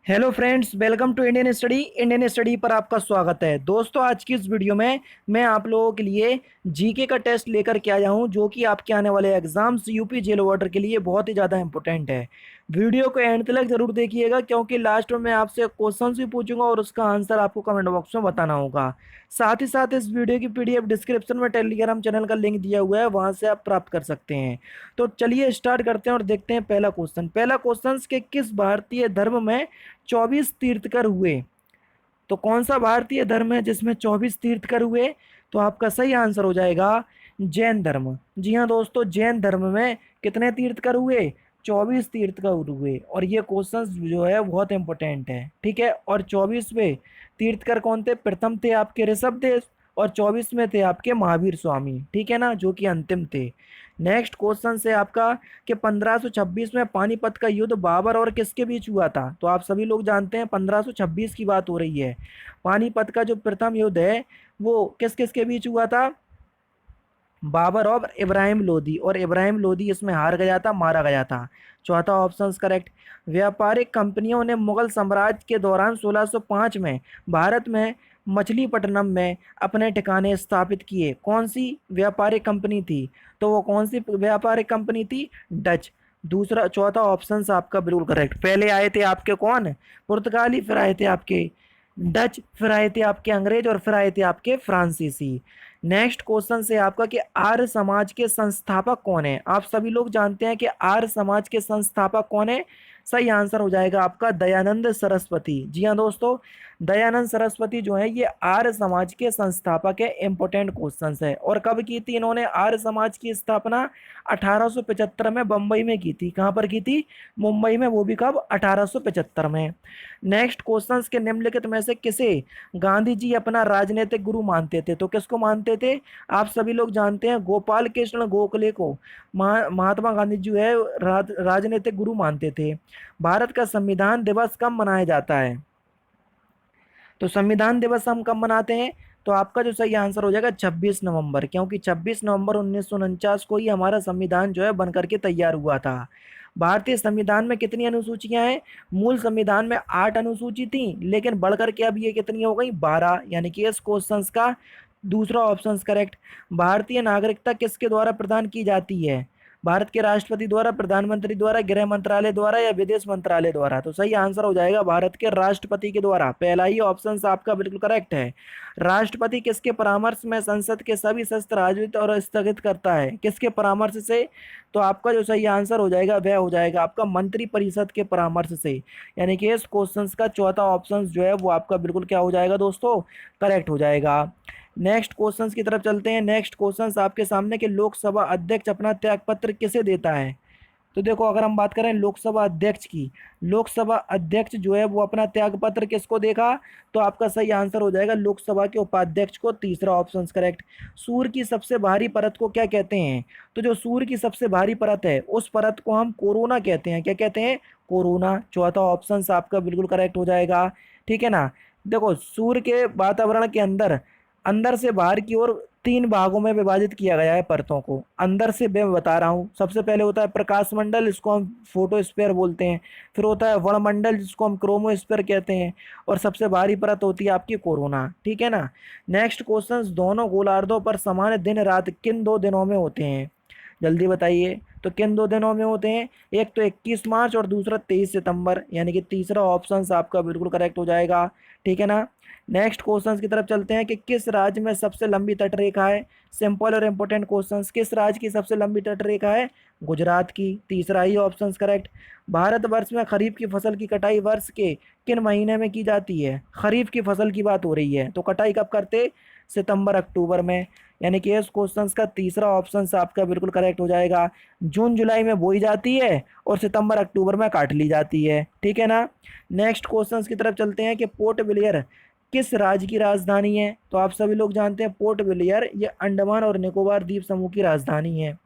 Hello friends, welcome to Indian study पर आपका स्वागत है। दोस्तों, आज की इस वीडियो में मैं आप लोगों के लिए जीके का टेस्ट लेकर के आया हूं, जो कि आपके आने वाले एग्जाम्स यूपी जेल वार्डर के लिए बहुत ही ज़्यादा इंपॉर्टेंट है। वीडियो को एंड तक जरूर देखिएगा, क्योंकि लास्ट में मैं आपसे क्वेश्चन भी पूछूंगा और उसका आंसर आपको कमेंट बॉक्स में बताना होगा। साथ ही साथ इस वीडियो की पीडीएफ डिस्क्रिप्शन में टेलीग्राम चैनल का लिंक दिया हुआ है, वहां से आप प्राप्त कर सकते हैं। तो चलिए स्टार्ट करते हैं और देखते हैं पहला क्वेश्चन के किस भारतीय धर्म में 24 तीर्थकर हुए। तो कौन सा भारतीय धर्म है जिसमें 24 तीर्थकर हुए? तो आपका सही आंसर हो जाएगा जैन धर्म। जी हाँ दोस्तों, जैन धर्म में कितने तीर्थकर हुए? 24 तीर्थकर हुए। और ये क्वेश्चन जो है बहुत इंपॉर्टेंट है, ठीक है। और 24वें तीर्थकर कौन थे? प्रथम थे आपके ऋषभदेव, और 24वें थे आपके महावीर स्वामी, ठीक है ना, जो कि अंतिम थे। नेक्स्ट क्वेश्चन से आपका कि 1526 में पानीपत का युद्ध बाबर और किसके बीच हुआ था? तो आप सभी लोग जानते हैं 1526 की बात हो रही है। पानीपत का जो प्रथम युद्ध है वो किस किस के बीच हुआ था? बाबर और इब्राहिम लोदी, और इब्राहिम लोदी इसमें हार गया था, मारा गया था। चौथा ऑप्शन करेक्ट। व्यापारिक कंपनियों ने मुगल साम्राज्य के दौरान 1605 में भारत में मछलीपट्टनम में अपने ठिकाने स्थापित किए। कौन सी व्यापारिक कंपनी थी? तो वो कौन सी व्यापारिक कंपनी थी? डच। दूसरा चौथा ऑप्शन आपका बिल्कुल करेक्ट। पहले आए थे आपके कौन? पुर्तगाली, फिर आए थे आपके डच, फिर आए थे आपके अंग्रेज, और फिर आए थे आपके फ्रांसीसी। नेक्स्ट क्वेश्चन से आपका कि आर्य समाज के संस्थापक कौन है? आप सभी लोग जानते हैं कि आर्य समाज के संस्थापक कौन है। सही आंसर हो जाएगा आपका दयानंद सरस्वती। जी हाँ दोस्तों, दयानंद सरस्वती जो है ये आर्य समाज के संस्थापक है। इंपॉर्टेंट क्वेश्चन है। और कब की थी इन्होंने आर्य समाज की स्थापना? 1875 में बम्बई में की थी। कहाँ पर की थी? मुंबई में, वो भी कब? 1875 में। नेक्स्ट क्वेश्चन के निम्नलिखित में से किसे गांधी जी अपना राजनीतिक गुरु मानते थे? तो किसको मानते थे? आप सभी लोग जानते हैं गोपाल कृष्ण गोखले को महात्मा गांधी जो है राजनीतिक गुरु मानते थे। भारत का संविधान दिवस कब मनाया जाता है? तो संविधान दिवस हम कब मनाते हैं? तो आपका जो सही आंसर हो जाएगा 26 नवंबर, क्योंकि 26 नवंबर 1949 को ही हमारा संविधान जो है बन करके तैयार हुआ था। भारतीय संविधान में कितनी अनुसूचियां हैं? मूल संविधान में 8 अनुसूची थी, लेकिन बढ़कर के अब ये कितनी हो गई? 12। यानी कि इस क्वेश्चन का दूसरा ऑप्शन करेक्ट। भारतीय नागरिकता किसके द्वारा प्रदान की जाती है? भारत के राष्ट्रपति द्वारा, प्रधानमंत्री द्वारा, गृह मंत्रालय द्वारा, या विदेश मंत्रालय द्वारा? तो सही आंसर हो जाएगा भारत के राष्ट्रपति के द्वारा। पहला ही ऑप्शन आपका बिल्कुल करेक्ट है। राष्ट्रपति किसके परामर्श में संसद के सभी शस्त्र आयोजित और स्थगित करता है? किसके परामर्श से? तो आपका जो सही आंसर हो जाएगा वह हो जाएगा आपका मंत्री परिषद के परामर्श से। यानी कि इस क्वेश्चन का चौथा ऑप्शन जो है वो आपका बिल्कुल क्या हो जाएगा दोस्तों? करेक्ट हो जाएगा। नेक्स्ट क्वेश्चंस की तरफ चलते हैं। नेक्स्ट क्वेश्चंस आपके सामने कि लोकसभा अध्यक्ष अपना त्यागपत्र किसे देता है? तो देखो, अगर हम बात करें लोकसभा अध्यक्ष की, लोकसभा अध्यक्ष जो है वो अपना त्यागपत्र किसको देगा? तो आपका सही आंसर हो जाएगा लोकसभा के उपाध्यक्ष को। तीसरा ऑप्शन करेक्ट। सूर्य की सबसे भारी परत को क्या कहते हैं? तो जो सूर्य की सबसे भारी परत है उस परत को हम कोरोना कहते हैं। क्या कहते हैं? कोरोना। चौथा ऑप्शन आपका बिल्कुल करेक्ट हो जाएगा, ठीक है ना। देखो, सूर्य के वातावरण के अंदर अंदर से बाहर की ओर 3 भागों में विभाजित किया गया है परतों को। अंदर से मैं बता रहा हूँ, सबसे पहले होता है प्रकाश मंडल, इसको हम फोटोस्फीयर बोलते हैं। फिर होता है वर्णमंडल, जिसको हम क्रोमोस्फीयर कहते हैं। और सबसे भारी परत होती है आपकी कोरोना, ठीक है ना। नेक्स्ट क्वेश्चन, दोनों गोलार्धों पर समान दिन रात किन 2 दिनों में होते हैं? जल्दी बताइए। तो किन 2 दिनों में होते हैं? एक तो 21 मार्च और दूसरा 23 सितंबर। यानी कि तीसरा ऑप्शन आपका बिल्कुल करेक्ट हो जाएगा, ठीक है ना। नेक्स्ट क्वेश्चंस की तरफ चलते हैं कि किस राज्य में सबसे लंबी तटरेखा है? सिंपल और इंपॉर्टेंट क्वेश्चंस। किस राज्य की सबसे लंबी तटरेखा है? गुजरात की। तीसरा ही ऑप्शन करेक्ट। भारतवर्ष में खरीफ की फसल की कटाई वर्ष के किन महीने में की जाती है? खरीफ की फसल की बात हो रही है, तो कटाई कब करते? सितंबर अक्टूबर में। यानी कि इस क्वेश्चंस का तीसरा ऑप्शन आपका बिल्कुल करेक्ट हो जाएगा। जून जुलाई में बोई जाती है और सितंबर अक्टूबर में काट ली जाती है, ठीक है ना। नेक्स्ट क्वेश्चंस की तरफ चलते हैं कि पोर्ट ब्लेयर किस राज्य की राजधानी है? तो आप सभी लोग जानते हैं पोर्ट ब्लेयर ये अंडमान और निकोबार द्वीप समूह की राजधानी है।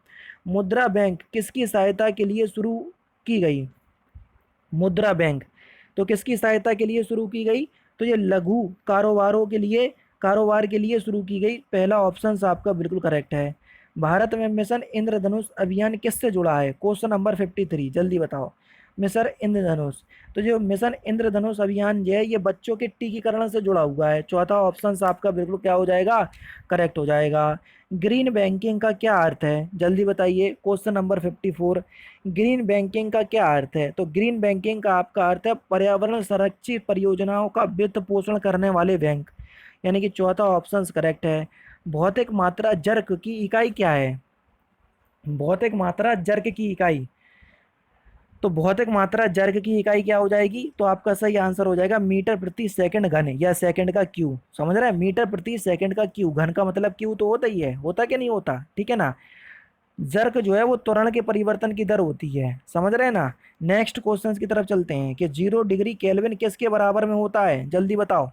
मुद्रा बैंक किसकी सहायता के लिए शुरू की गई? मुद्रा बैंक तो किसकी सहायता के लिए शुरू की गई? तो ये लघु कारोबार के लिए शुरू की गई। पहला ऑप्शन आपका बिल्कुल करेक्ट है। भारत में मिशन इंद्रधनुष अभियान किससे जुड़ा है? क्वेश्चन नंबर 53, जल्दी बताओ। मिशन इंद्रधनुष। तो जो मिशन इंद्रधनुष अभियान जो है ये बच्चों के टीकाकरण से जुड़ा हुआ है। चौथा ऑप्शन आपका बिल्कुल क्या हो जाएगा, करेक्ट हो जाएगा। ग्रीन बैंकिंग का क्या अर्थ है, जल्दी बताइए। क्वेश्चन नंबर 54, ग्रीन बैंकिंग का क्या अर्थ है? तो ग्रीन बैंकिंग का आपका अर्थ है पर्यावरण संरक्षित परियोजनाओं का वित्त पोषण करने वाले बैंक, यानी कि चौथा ऑप्शन करेक्ट है। भौतिक मात्रा जर्क की इकाई क्या है? भौतिक मात्रा जर्क की इकाई, तो भौतिक मात्रा जर्ग की इकाई क्या हो जाएगी? तो आपका सही आंसर हो जाएगा मीटर प्रति सेकंड घन, या सेकंड का क्यू। समझ रहे हैं, मीटर प्रति सेकंड का क्यू, घन का मतलब क्यू तो होता ही है, होता क्या नहीं होता, ठीक है ना। जर्क जो है वो त्वरण के परिवर्तन की दर होती है, समझ रहे हैं ना। नेक्स्ट क्वेश्चन की तरफ चलते हैं कि 0 डिग्री केल्विन किसके बराबर में होता है, जल्दी बताओ।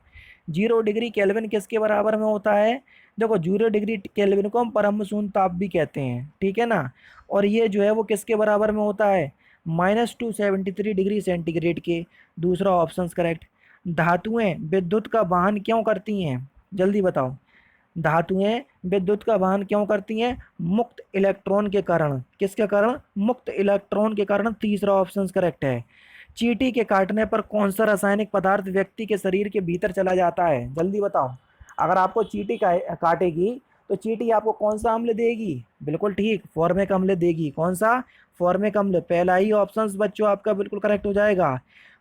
0 डिग्री केल्विन किसके बराबर में होता है? देखो 0 डिग्री केल्विन को हम परम शून्य ताप भी कहते हैं, ठीक है ना। और ये जो है वो किसके बराबर में होता है? -273 डिग्री सेंटीग्रेड के। दूसरा ऑप्शन करेक्ट। धातुएं विद्युत का वहन क्यों करती हैं, जल्दी बताओ। धातुएं विद्युत का वहन क्यों करती हैं? मुक्त इलेक्ट्रॉन के कारण। किसके कारण? मुक्त इलेक्ट्रॉन के कारण। तीसरा ऑप्शन करेक्ट है। चींटी के काटने पर कौन सा रासायनिक पदार्थ व्यक्ति के शरीर के भीतर चला जाता है, जल्दी बताओ। अगर आपको चींटी काटेगी तो चींटी आपको कौन सा अम्ल देगी? बिल्कुल ठीक, फॉर्मिक अम्ल देगी। कौन सा? फॉर्मिक अम्ल। पहला ही ऑप्शन बच्चों आपका बिल्कुल करेक्ट हो जाएगा।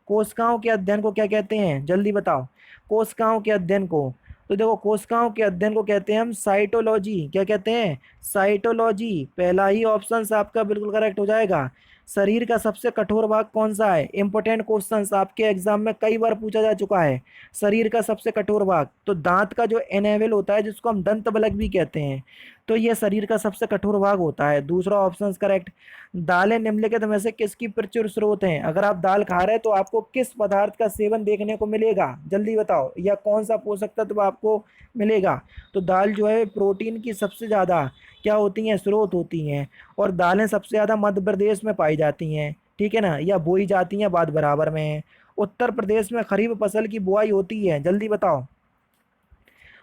कोशिकाओं के अध्ययन को क्या कहते हैं, जल्दी बताओ। कोशिकाओं के अध्ययन को, तो देखो कोशिकाओं के अध्ययन को कहते हैं हम साइटोलॉजी। क्या कहते हैं? साइटोलॉजी। पहला ही ऑप्शन आपका बिल्कुल करेक्ट हो जाएगा। शरीर का सबसे कठोर भाग कौन सा है? इंपॉर्टेंट क्वेश्चन आपके एग्जाम में कई बार पूछा जा चुका है। शरीर का सबसे कठोर भाग, तो दांत का जो एनेवल होता है जिसको हम दंत बलक भी कहते हैं, तो ये शरीर का सबसे कठोर भाग होता है। दूसरा ऑप्शन करेक्ट। दालें निम्नलिखित में से किसकी प्रचुर स्रोत हैं? अगर आप दाल खा रहे हैं तो आपको किस पदार्थ का सेवन देखने को मिलेगा, जल्दी बताओ, या कौन सा पोषक तत्व आपको मिलेगा? तो दाल जो है प्रोटीन की सबसे ज़्यादा क्या होती हैं, स्रोत होती हैं। और दालें सबसे ज़्यादा मध्य प्रदेश में पाई जाती हैं, ठीक है ना, या बोई जाती हैं, बात बराबर में है। उत्तर प्रदेश में खरीफ फसल की बुआई होती है, जल्दी बताओ।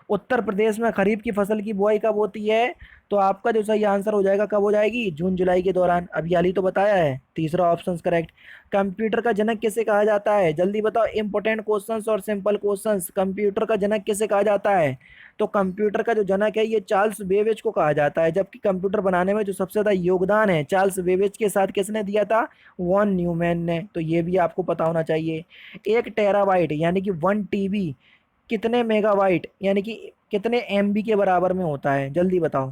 उत्तर प्रदेश में खरीफ की फसल की बुआई कब होती है? तो आपका जो सही आंसर हो जाएगा, कब हो जाएगी? जून जुलाई के दौरान। अभी हाल ही तो बताया है। तीसरा ऑप्शन करेक्ट। कंप्यूटर का जनक किसे कहा जाता है, जल्दी बताओ। इंपॉर्टेंट क्वेश्चंस और सिंपल क्वेश्चंस। कंप्यूटर का जनक किसे कहा जाता है? तो कंप्यूटर का जो जनक है ये चार्ल्स बेबेज को कहा जाता है, जबकि कंप्यूटर बनाने में जो सबसे ज़्यादा योगदान है चार्ल्स बेबेज के साथ किसने दिया था? वॉन न्यूमैन ने। तो ये भी आपको पता होना चाहिए। 1 टेराबाइट यानी कि 1 TB कितने मेगाबाइट यानी कि कितने MB के बराबर में होता है, जल्दी बताओ।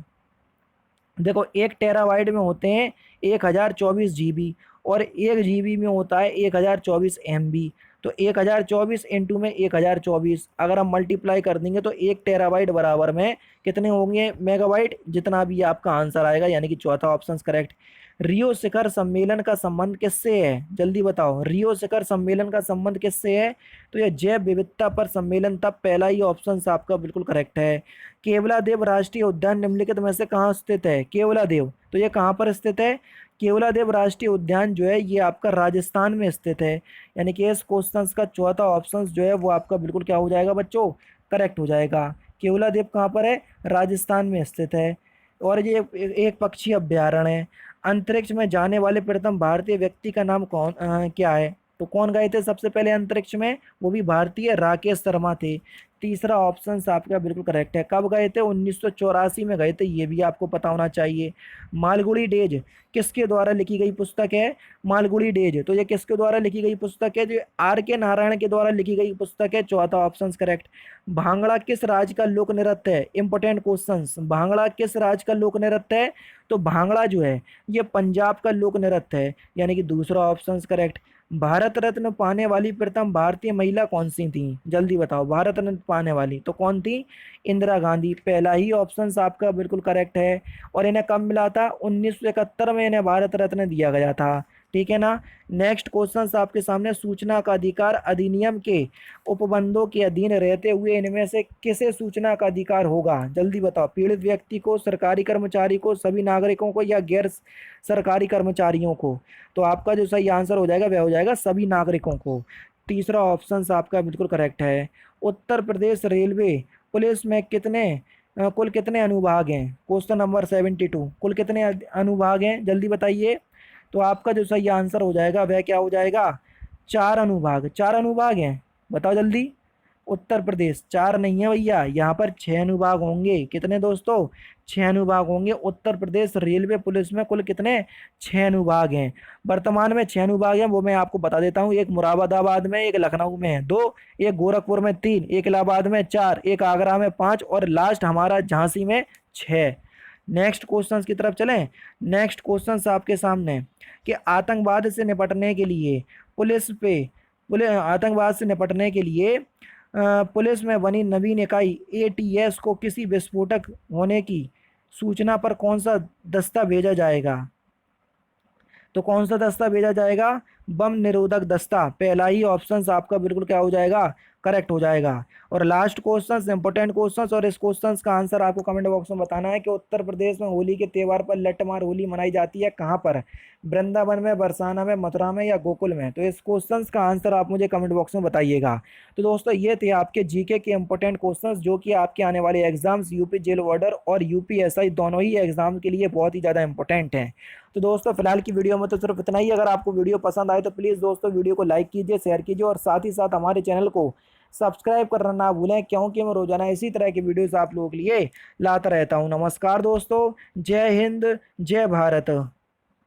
देखो 1 टेराबाइट में होते हैं 1024 GB, और 1 GB में होता है 1024 MB। तो 1024 इंटू में 1024 अगर हम मल्टीप्लाई कर देंगे तो 1 टेराबाइट बराबर में कितने होंगे मेगाबाइट, जितना भी आपका आंसर आएगा, यानी कि चौथा ऑप्शन करेक्ट। रियो शिखर सम्मेलन का संबंध किससे है, जल्दी बताओ। रियो शिखर सम्मेलन का संबंध किससे है? तो यह जैव विविधता पर सम्मेलन था। पहला ही ऑप्शन आपका बिल्कुल करेक्ट है। केवलादेव राष्ट्रीय उद्यान निम्नलिखित में से कहाँ स्थित है? केवलादेव, तो ये कहाँ पर स्थित है? केवलादेव राष्ट्रीय उद्यान जो है ये आपका राजस्थान में स्थित है, यानी कि इस क्वेश्चन का चौथा ऑप्शन जो है वो आपका बिल्कुल क्या हो जाएगा बच्चों, करेक्ट हो जाएगा। केवलादेव कहाँ पर है? राजस्थान में स्थित है। और ये एक पक्षी अभ्यारण्य है। अंतरिक्ष में जाने वाले प्रथम भारतीय व्यक्ति का नाम क्या है? तो कौन गए थे सबसे पहले अंतरिक्ष में? वो भी भारतीय, राकेश शर्मा थे। तीसरा ऑप्शन आपका बिल्कुल करेक्ट है। कब गए थे? 1984 में गए थे, ये भी आपको पता होना चाहिए। मालगुडी डेज किसके द्वारा लिखी गई पुस्तक है? मालगुडी डेज, तो ये किसके द्वारा लिखी गई पुस्तक है? जो R K नारायण के द्वारा लिखी गई पुस्तक है। चौथा ऑप्शन करेक्ट। भांगड़ा किस राज्य का लोक नृत्य है? Important question. भांगड़ा किस राज्य का लोक नृत्य है? तो भांगड़ा जो है ये पंजाब का लोक नृत्य है, यानी कि दूसरा ऑप्शन करेक्ट। भारत रत्न पाने वाली प्रथम भारतीय महिला कौन सी थी, जल्दी बताओ। भारत रत्न पाने वाली तो कौन थी? इंदिरा गांधी। पहला ही ऑप्शन आपका बिल्कुल करेक्ट है। और इन्हें कब मिला था? 1971 में इन्हें भारत रत्न दिया गया था, ठीक है ना। नेक्स्ट क्वेश्चन आपके सामने। सूचना का अधिकार अधिनियम के उपबंधों के अधीन रहते हुए इनमें से किसे सूचना का अधिकार होगा, जल्दी बताओ। पीड़ित व्यक्ति को, सरकारी कर्मचारी को, सभी नागरिकों को, या गैर सरकारी कर्मचारियों को? तो आपका जो सही आंसर हो जाएगा वह हो जाएगा सभी नागरिकों को। तीसरा ऑप्शन आपका बिल्कुल करेक्ट है। उत्तर प्रदेश रेलवे पुलिस में कुल कितने अनुभाग हैं? क्वेश्चन नंबर 72, कुल कितने अनुभाग हैं, जल्दी बताइए। तो आपका जो सही आंसर हो जाएगा वह क्या हो जाएगा, चार अनुभाग। चार अनुभाग हैं, बताओ जल्दी। उत्तर प्रदेश चार नहीं है भैया, यहाँ पर छह अनुभाग होंगे। कितने दोस्तों, छह अनुभाग होंगे। उत्तर प्रदेश रेलवे पुलिस में कुल कितने, छह अनुभाग हैं। वर्तमान में छह अनुभाग हैं, वो मैं आपको बता देता हूँ। एक मुरादाबाद में, एक लखनऊ में है दो, एक गोरखपुर में तीन, एक इलाहाबाद में चार, एक आगरा में पांच, और लास्ट हमारा झांसी में छह। नेक्स्ट क्वेश्चन की तरफ चलें। नेक्स्ट क्वेश्चन आपके सामने कि आतंकवाद से निपटने के लिए आतंकवाद से निपटने के लिए पुलिस में बनी नवीन इकाई एटीएस को किसी विस्फोटक होने की सूचना पर कौन सा दस्ता भेजा जाएगा। तो कौन सा दस्ता भेजा जाएगा, बम निरोधक दस्ता। पहला ही ऑप्शन आपका बिल्कुल क्या हो जाएगा, करेक्ट हो जाएगा। और लास्ट क्वेश्चन, इंपॉर्टेंट क्वेश्चन, और इस क्वेश्चन का आंसर आपको कमेंट बॉक्स में बताना है कि उत्तर प्रदेश में होली के त्यौहार पर लट्ठमार होली मनाई जाती है कहाँ पर, वृंदावन में, बरसाना में, मथुरा में, या गोकुल में। तो इस क्वेश्चन का आंसर आप मुझे कमेंट बॉक्स में बताइएगा। तो दोस्तों ये थे आपके जीके के इंपॉर्टेंट क्वेश्चंस जो कि आपके आने वाले एग्जाम्स यूपी जेल वार्डर और यूपीएसआई दोनों ही एग्जाम के लिए बहुत ही ज़्यादा इंपॉर्टेंट हैं। तो दोस्तों फिलहाल की वीडियो में तो सिर्फ इतना ही। अगर आपको वीडियो पसंद आए तो प्लीज़ दोस्तों वीडियो को लाइक कीजिए, शेयर कीजिए, और साथ ही साथ हमारे चैनल को सब्सक्राइब करना ना भूलें, क्योंकि मैं रोजाना इसी तरह की वीडियोस आप लोगों के लिए लाता रहता हूं। नमस्कार दोस्तों, जय हिंद, जय भारत।